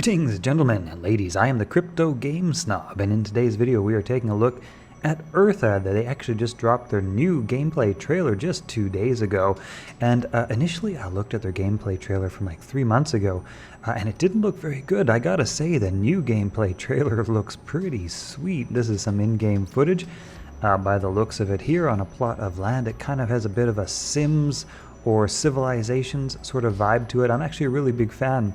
Greetings, gentlemen and ladies. I am the Crypto Game Snob, and in today's video we are taking a look at Ertha. They actually just dropped their new gameplay trailer just 2 days ago. And initially I looked at their gameplay trailer from like 3 months ago, and it didn't look very good. I gotta say, the new gameplay trailer looks pretty sweet. This is some in-game footage. By the looks of it here on a plot of land, it kind of has a bit of a Sims or Civilizations sort of vibe to it. I'm actually a really big fan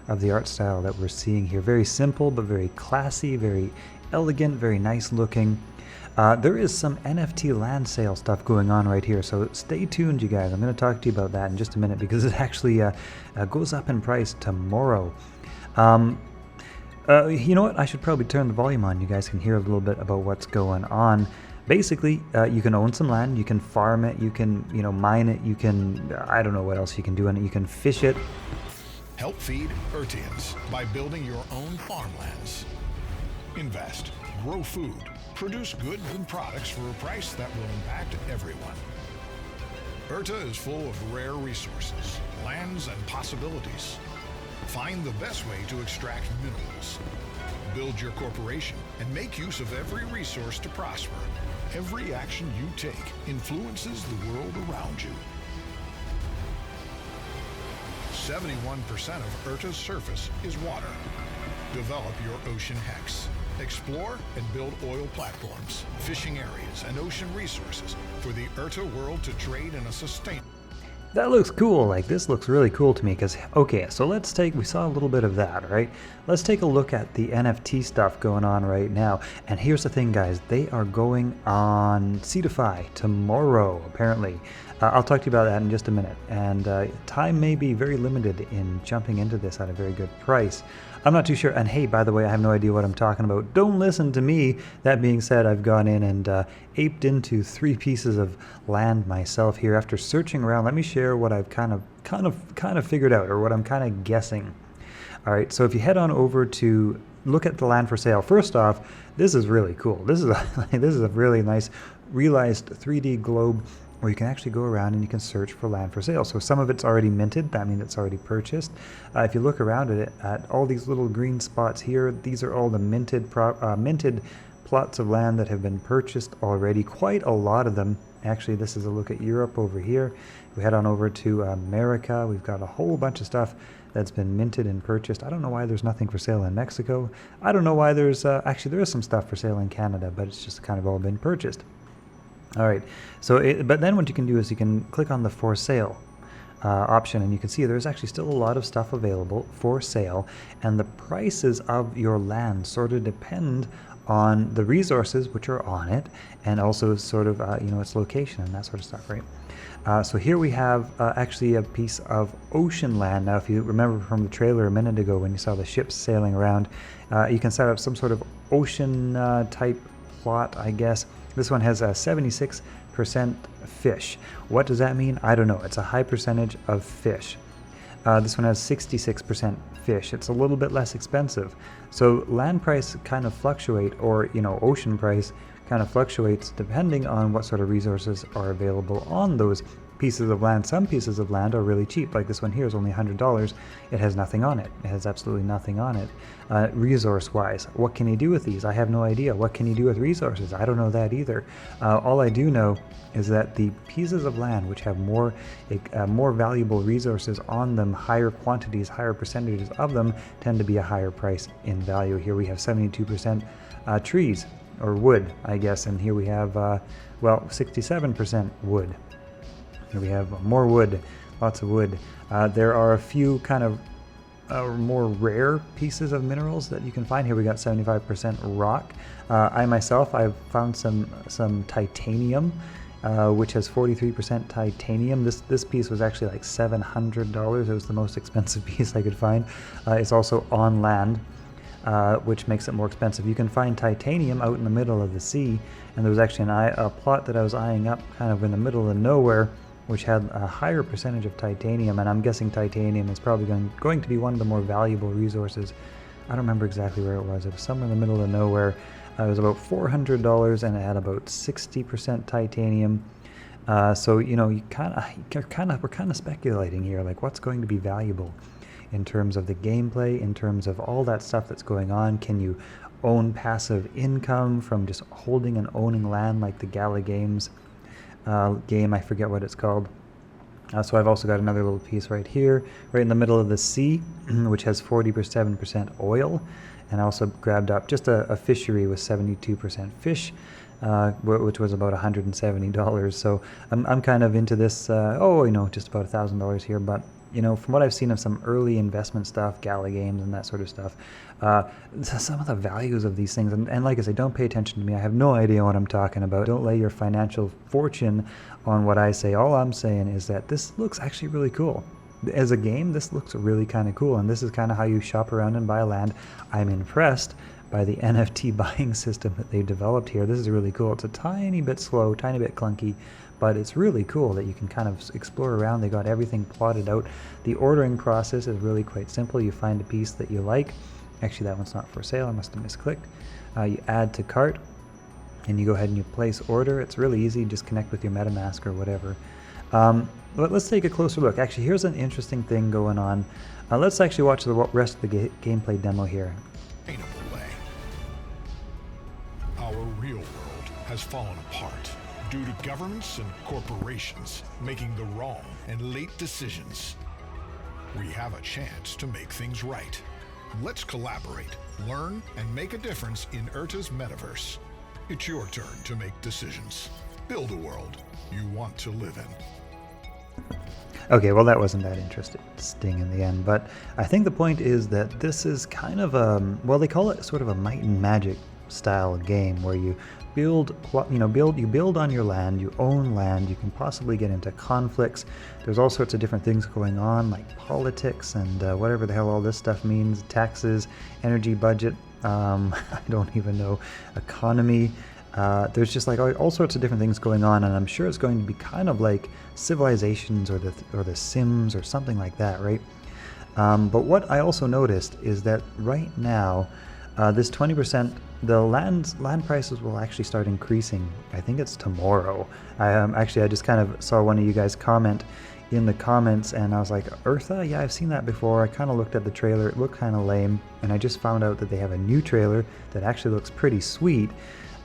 of the art style that we're seeing here. Very simple, but very classy, very elegant, very nice looking. There is some NFT land sale stuff going on right here, so stay tuned, you guys. I'm going to talk to you about that in just a minute because it actually goes up in price tomorrow. You know what? I should probably turn the volume on. You guys can hear a little bit about what's going on. Basically, you can own some land, you can farm it, you can, mine it, you can, I don't know what else you can do in it, you can fish it. Help feed Ertians by building your own farmlands. Invest, grow food, produce goods and products for a price that will impact everyone. Erta is full of rare resources, lands, and possibilities. Find the best way to extract minerals. Build your corporation and make use of every resource to prosper. Every action you take influences the world around you. 71% of Erta's surface is water. Develop your ocean hex. Explore and build oil platforms, fishing areas, and ocean resources for the Erta world to trade in a sustainable. That looks cool. Like, this looks really cool to me because, okay, so we saw a little bit of that, right? Let's take a look at the NFT stuff going on right now. And here's the thing, guys. They are going on Seedify tomorrow, apparently. I'll talk to you about that in just a minute. And time may be very limited in jumping into this at a very good price. I'm not too sure. And hey, by the way, I have no idea what I'm talking about. Don't listen to me. That being said, I've gone in and aped into 3 pieces of land myself here after searching around. Let me share what I've kind of figured out, or what I'm kind of guessing. All right, so if you head on over to look at the land for sale, first off, this is really cool. This is a really nice realized 3D globe where you can actually go around and you can search for land for sale. So some of it's already minted, that means it's already purchased. If you look around at all these little green spots here, these are all the minted plots of land that have been purchased already, quite a lot of them. Actually, this is a look at Europe over here. If we head on over to America, we've got a whole bunch of stuff that's been minted and purchased. I don't know why there's nothing for sale in Mexico. I don't know why there's, actually there is some stuff for sale in Canada, but it's just kind of all been purchased. All right, so but then what you can do is you can click on the for sale option, and you can see there's actually still a lot of stuff available for sale, and the prices of your land sort of depend on the resources which are on it, and also sort of its location and that sort of stuff, right? So here we have actually a piece of ocean land. Now, if you remember from the trailer a minute ago when you saw the ships sailing around, you can set up some sort of ocean type plot, I guess. This one has a 76% fish. What does that mean? I don't know. It's a high percentage of fish. This one has 66% fish. It's a little bit less expensive. So land price kind of fluctuate, or ocean price kind of fluctuates depending on what sort of resources are available on those pieces of land. Some pieces of land are really cheap, like this one here is only $100. It has nothing on it. It has absolutely nothing on it. Resource wise, what can you do with these? I have no idea. What can you do with resources? I don't know that either. All I do know is that the pieces of land which have more valuable resources on them, higher quantities, higher percentages of them, tend to be a higher price in value. Here we have 72% trees, or wood, I guess, and here we have 67% wood. Here we have more wood, lots of wood. There are a few kind of more rare pieces of minerals that you can find. Here we got 75% rock. I've found some titanium, which has 43% titanium. This piece was actually like $700. It was the most expensive piece I could find. It's also on land, which makes it more expensive. You can find titanium out in the middle of the sea, and there was actually a plot that I was eyeing up kind of in the middle of nowhere, which had a higher percentage of titanium, and I'm guessing titanium is probably going to be one of the more valuable resources. I don't remember exactly where it was. It was somewhere in the middle of nowhere. It was about $400, and it had about 60% titanium. So we're kind of speculating here, like what's going to be valuable in terms of the gameplay, in terms of all that stuff that's going on. Can you own passive income from just holding and owning land like the Gala Games game? I forget what it's called. So I've also got another little piece right here, right in the middle of the sea, which has 47% oil. And I also grabbed up just a fishery with 72% fish, which was about $170. So I'm kind of into this, just about $1,000 here. But, from what I've seen of some early investment stuff, Gala Games and that sort of stuff, some of the values of these things, and like I say, don't pay attention to me. I have no idea what I'm talking about. Don't lay your financial fortune on what I say. All I'm saying is that this looks actually really cool. As a game, this looks really kind of cool, and this is kind of how you shop around and buy land. I'm impressed by the NFT buying system that they've developed here. This is really cool. It's a tiny bit slow, tiny bit clunky, but it's really cool that you can kind of explore around. They got everything plotted out. The ordering process is really quite simple. You find a piece that you like. Actually, that one's not for sale. I must have misclicked. You add to cart, and you go ahead and you place order. It's really easy. Just connect with your MetaMask or whatever. But let's take a closer look. Actually, here's an interesting thing going on. Let's actually watch the rest of the gameplay demo here. Our real world has fallen apart due to governments and corporations making the wrong and late decisions. We have a chance to make things right. Let's collaborate, learn, and make a difference in Ertha's Metaverse. It's your turn to make decisions. Build a world you want to live in. Okay, well that wasn't that interesting in the end, but I think the point is that this is kind of they call it sort of a might and magic style game where you build on your land, you own land, you can possibly get into conflicts. There's all sorts of different things going on, like politics and whatever the hell all this stuff means, taxes, energy budget, I don't even know, economy. There's just like all sorts of different things going on, and I'm sure it's going to be kind of like Civilizations or the Sims or something like that, right? But what I also noticed is that right now, this 20%, the land prices will actually start increasing. I think it's tomorrow. I just kind of saw one of you guys comment in the comments, and I was like, Ertha? Yeah, I've seen that before. I kind of looked at the trailer. It looked kind of lame, and I just found out that they have a new trailer that actually looks pretty sweet.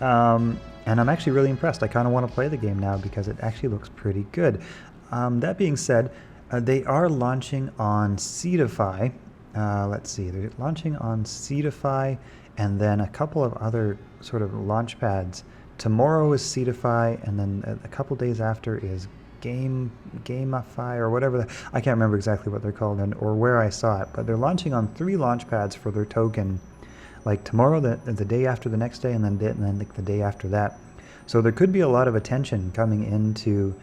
And I'm actually really impressed. I kind of want to play the game now because it actually looks pretty good. That being said, they are launching on Seedify. Let's see, they're launching on Seedify and then a couple of other sort of launch pads. Tomorrow is Seedify, and then a couple days after is Gamify or whatever. I can't remember exactly what they're called or where I saw it, but they're launching on 3 launch pads for their token. Like tomorrow, the day after the next day, and then like the day after that. So there could be a lot of attention coming into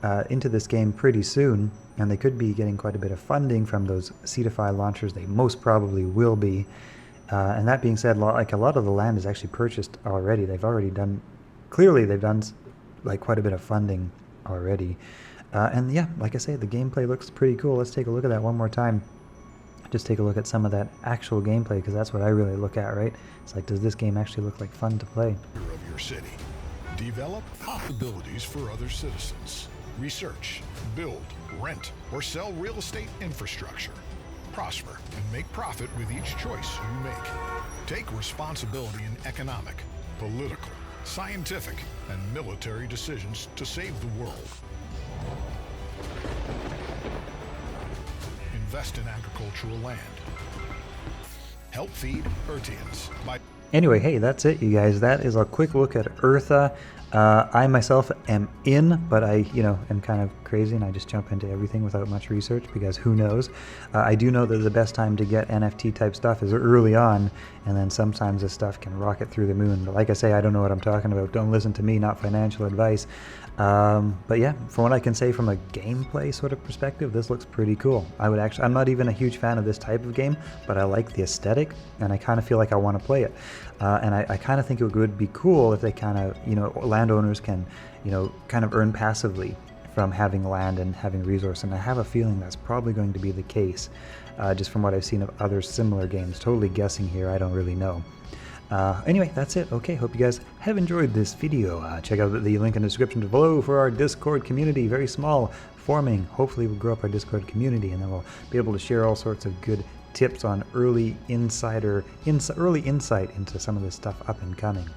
this game pretty soon, and they could be getting quite a bit of funding from those Seedify launchers. They most probably will be. And that being said, like a lot of the land is actually purchased already. They've done like quite a bit of funding already. And yeah, like I say, the gameplay looks pretty cool. Let's take a look at that one more time. Just take a look at some of that actual gameplay, because that's what I really look at, right? It's like, does this game actually look like fun to play? Of your city. Develop possibilities for other citizens. Research, build, rent, or sell real estate infrastructure. Prosper and make profit with each choice you make. Take responsibility in economic, political, scientific, and military decisions to save the world. Invest in agricultural land. Help feed Ertians by... Anyway, hey, that's it, you guys. That is a quick look at Ertha. I myself am in, but I, am kind of crazy and I just jump into everything without much research because who knows. I do know that the best time to get NFT type stuff is early on, and then sometimes this stuff can rocket through the moon. But like I say, I don't know what I'm talking about. Don't listen to me, not financial advice. But yeah, from what I can say from a gameplay sort of perspective, this looks pretty cool. I'm not even a huge fan of this type of game, but I like the aesthetic, and I kind of feel like I want to play it. And I kind of think it would be cool if they kind of, landowners can, kind of earn passively from having land and having resource. And I have a feeling that's probably going to be the case, just from what I've seen of other similar games. Totally guessing here, I don't really know. Anyway, that's it. Okay, hope you guys have enjoyed this video. Check out the link in the description below for our Discord community. Very small, forming. Hopefully we'll grow up our Discord community, and then we'll be able to share all sorts of good tips on early insight into some of this stuff up and coming.